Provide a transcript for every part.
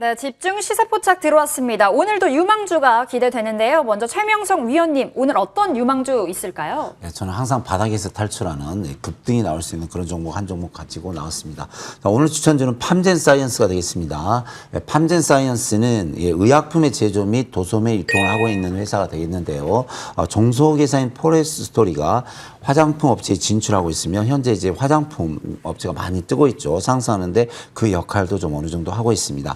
네, 집중 시세포착 들어왔습니다. 오늘도 유망주가 기대되는데요. 먼저 최명성 위원님, 오늘 어떤 유망주 있을까요? 네, 저는 항상 바닥에서 탈출하는 급등이 나올 수 있는 그런 종목 한 종목 가지고 나왔습니다. 자, 오늘 추천주는 팜젠사이언스가 되겠습니다. 팜젠사이언스는 의약품의 제조 및 도소매 유통을 하고 있는 회사가 되겠는데요. 종속회사인 포레스토리가 화장품 업체에 진출하고 있으며 현재 이제 화장품 업체가 많이 뜨고 있죠. 상승하는데 그 역할도 좀 어느 정도 하고 있습니다.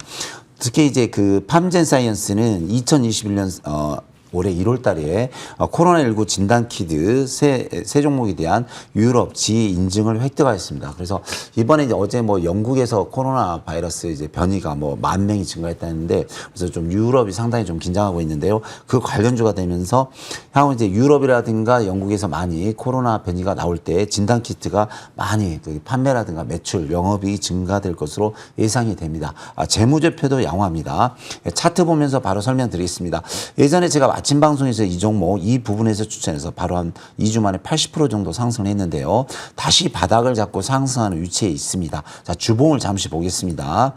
특히 이제 그 팜젠사이언스는 2021년 올해 1월 달에 코로나19 진단키트 세 종목에 대한 유럽 지위 인증을 획득하였습니다. 그래서 이번에 이제 어제 뭐 영국에서 코로나 바이러스 이제 변이가 뭐 10,000명이 증가했다는데 그래서 좀 유럽이 상당히 좀 긴장하고 있는데요. 그 관련주가 되면서 향후 이제 유럽이라든가 영국에서 많이 코로나 변이가 나올 때 진단키트가 많이 판매라든가 매출, 영업이 증가될 것으로 예상이 됩니다. 재무제표도 양호합니다. 차트 보면서 바로 설명드리겠습니다. 예전에 제가 아침 방송에서 이 종목 이 부분에서 추천해서 바로 한 2주 만에 80% 정도 상승을 했는데요. 다시 바닥을 잡고 상승하는 위치에 있습니다. 자, 주봉을 잠시 보겠습니다.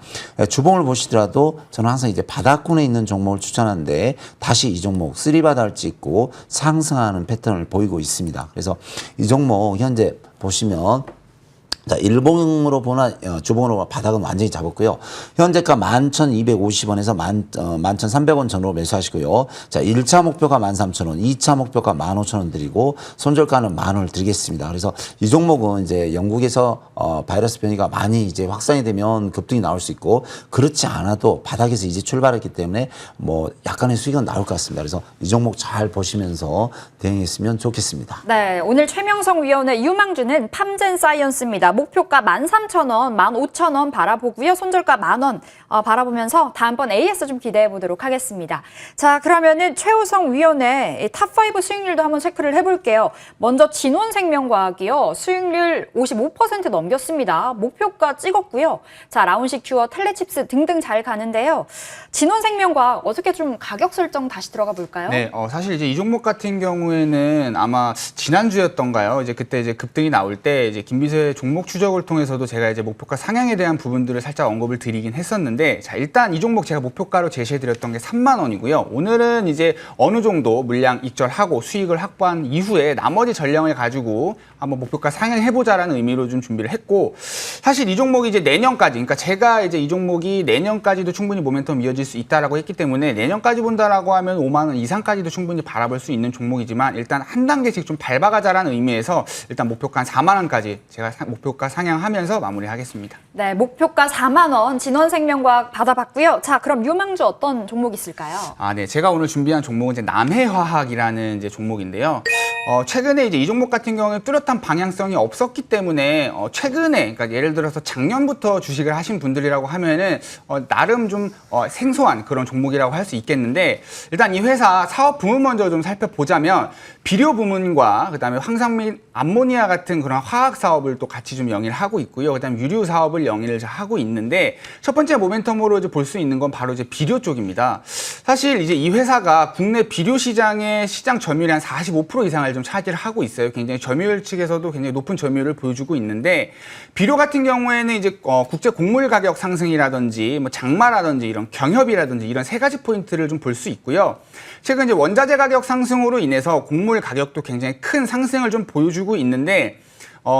주봉을 보시더라도 저는 항상 이제 바닥권에 있는 종목을 추천하는데 다시 이 종목 쓰리바닥을 찍고 상승하는 패턴을 보이고 있습니다. 그래서 이 종목 현재 보시면 자, 일봉으로 보나 주봉으로 보나 바닥은 완전히 잡았고요. 현재가 11,250원에서 11,300원 전후로 매수하시고요. 자, 1차 목표가 13,000원, 2차 목표가 15,000원 드리고 손절가는 10,000원을 드리겠습니다. 그래서 이 종목은 이제 영국에서 바이러스 변이가 많이 이제 확산이 되면 급등이 나올 수 있고 그렇지 않아도 바닥에서 이제 출발했기 때문에 뭐 약간의 수익은 나올 것 같습니다. 그래서 이 종목 잘 보시면서 대응했으면 좋겠습니다. 네, 오늘 최명성 위원의 유망주는 팜젠사이언스입니다. 목표가 13,000원, 15,000원 바라보고요. 손절가 10,000원 바라보면서 다음번 AS 좀 기대해 보도록 하겠습니다. 자, 그러면은 최우성 위원의 탑5 수익률도 한번 체크를 해볼게요. 먼저 진원생명과학이요. 수익률 55% 넘겼습니다. 목표가 찍었고요. 자, 라운식 큐어, 텔레칩스 등등 잘 가는데요. 진원생명과학 어떻게 좀 가격 설정 다시 들어가 볼까요? 네, 사실 이제 이 종목 같은 경우에는 아마 지난주였던가요? 이제 그때 이제 급등이 나올 때 이제 김비서의 종목 추적을 통해서도 제가 이제 목표가 상향에 대한 부분들을 살짝 언급을 드리긴 했었는데, 자, 일단 이 종목 제가 목표가로 제시해드렸던 게 3만 원이고요. 오늘은 이제 어느 정도 물량 익절하고 수익을 확보한 이후에 나머지 전량을 가지고 한번 목표가 상향해보자라는 의미로 좀 준비를 했고, 사실 이 종목이 이제 내년까지, 그러니까 제가 이제 이 종목이 내년까지도 충분히 모멘텀 이어질 수 있다라고 했기 때문에 내년까지 본다라고 하면 5만 원 이상까지도 충분히 바라볼 수 있는 종목이지만 일단 한 단계씩 좀 밟아가자라는 의미에서 일단 목표가 한 4만 원까지 제가 목표가 상향하면서 마무리하겠습니다. 네, 목표가 4만 원 진원생명과학 받아봤고요. 자, 그럼 유망주 어떤 종목 있을까요? 네, 제가 오늘 준비한 종목은 이제 남해화학이라는 이제 종목인데요. 최근에 이제 이 종목 같은 경우에 뚜렷한 방향성이 없었기 때문에 최근에, 그러니까 예를 들어서 작년부터 주식을 하신 분들이라고 하면은 나름 좀 생소한 그런 종목이라고 할 수 있겠는데, 일단 이 회사 사업 부문 먼저 좀 살펴보자면 비료 부문과 그다음에 황산 및 암모니아 같은 그런 화학 사업을 또 같이 좀 영위를 하고 있고요. 그다음에 유류 사업을 영위를 하고 있는데, 첫 번째 모멘텀으로 이제 볼 수 있는 건 바로 이제 비료 쪽입니다. 사실 이제 이 회사가 국내 비료 시장의 시장 점유율의 한 45% 이상을 좀 차지를 하고 있어요. 굉장히 점유율 측에서도 굉장히 높은 점유율을 보여주고 있는데, 비료 같은 경우에는 이제 국제 곡물 가격 상승이라든지 뭐 장마라든지 이런 경협이라든지 이런 세 가지 포인트를 좀 볼 수 있고요. 최근 이제 원자재 가격 상승으로 인해서 곡물 가격도 굉장히 큰 상승을 좀 보여주고 있는데,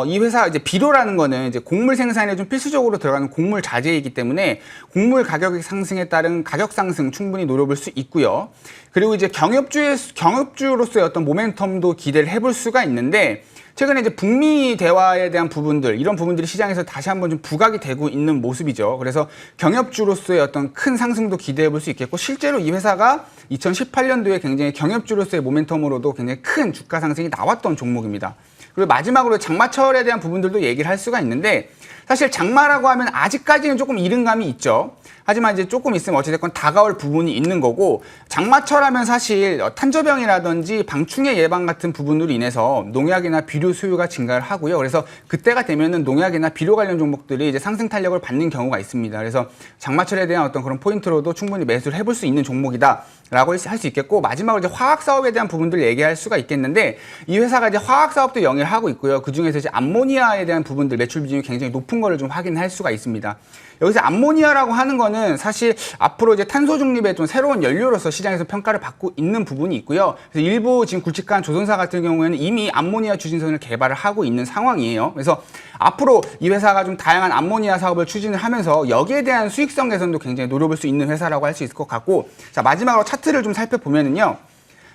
이 회사 이제 비료라는 거는 이제 곡물 생산에 좀 필수적으로 들어가는 곡물 자재이기 때문에 곡물 가격 상승에 따른 가격 상승 충분히 노려볼 수 있고요. 그리고 이제 경협주로서의 어떤 모멘텀도 기대를 해볼 수가 있는데, 최근에 이제 북미 대화에 대한 부분들, 이런 부분들이 시장에서 다시 한번 좀 부각이 되고 있는 모습이죠. 그래서 경협주로서의 어떤 큰 상승도 기대해 볼 수 있겠고, 실제로 이 회사가 2018년도에 굉장히 경협주로서의 모멘텀으로도 굉장히 큰 주가 상승이 나왔던 종목입니다. 그리고 마지막으로 장마철에 대한 부분들도 얘기를 할 수가 있는데, 사실 장마라고 하면 아직까지는 조금 이른 감이 있죠. 하지만 이제 조금 있으면 어찌됐건 다가올 부분이 있는 거고, 장마철 하면 사실 탄저병이라든지 방충해 예방 같은 부분으로 인해서 농약이나 비료 비료 수요가 증가를 하고요. 그래서 그때가 되면은 농약이나 비료 관련 종목들이 이제 상승 탄력을 받는 경우가 있습니다. 그래서 장마철에 대한 어떤 그런 포인트로도 충분히 매수를 해볼 수 있는 종목이다라고 할 수 있겠고, 마지막으로 이제 화학 사업에 대한 부분들을 얘기할 수가 있겠는데, 이 회사가 이제 화학 사업도 영위를 하고 있고요. 그 중에서 이제 암모니아에 대한 부분들 매출 비중이 굉장히 높은 거를 좀 확인할 수가 있습니다. 여기서 암모니아라고 하는 거는 사실 앞으로 이제 탄소 중립의 좀 새로운 연료로서 시장에서 평가를 받고 있는 부분이 있고요. 그래서 일부 지금 굵직한 조선사 같은 경우에는 이미 암모니아 추진선을 개발을 하고 있는 상황이에요. 그래서 앞으로 이 회사가 좀 다양한 암모니아 사업을 추진을 하면서 여기에 대한 수익성 개선도 굉장히 노려볼 수 있는 회사라고 할 수 있을 것 같고, 자, 마지막으로 차트를 좀 살펴보면은요.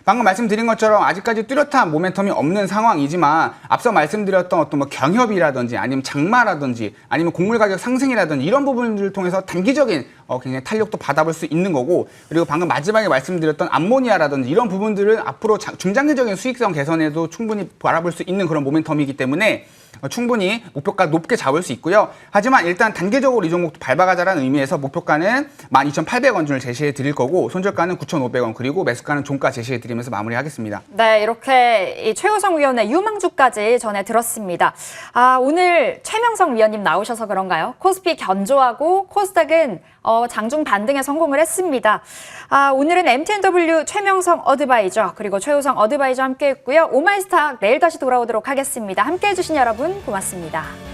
방금 말씀드린 것처럼 아직까지 뚜렷한 모멘텀이 없는 상황이지만, 앞서 말씀드렸던 어떤 뭐 경협이라든지 아니면 장마라든지 아니면 곡물 가격 상승이라든지 이런 부분들을 통해서 단기적인 굉장히 탄력도 받아볼 수 있는 거고, 그리고 방금 마지막에 말씀드렸던 암모니아라든지 이런 부분들은 앞으로 중장기적인 수익성 개선에도 충분히 바라볼 수 있는 그런 모멘텀이기 때문에 충분히 목표가 높게 잡을 수 있고요. 하지만 일단 단계적으로 이 종목도 밟아가자라는 의미에서 목표가는 12,800원 준을 제시해 드릴 거고, 손절가는 9,500원, 그리고 매수가는 종가 제시해 드리면서 마무리하겠습니다. 네, 이렇게 이 최우성 위원의 유망주까지 전해 들었습니다. 오늘 최명성 위원님 나오셔서 그런가요? 코스피 견조하고 코스닥은 장중 반등에 성공을 했습니다. 오늘은 MTNW 최명성 어드바이저 그리고 최우성 어드바이저 함께했고요. 오마이스탁 내일 다시 돌아오도록 하겠습니다. 함께해 주신 여러분 고맙습니다.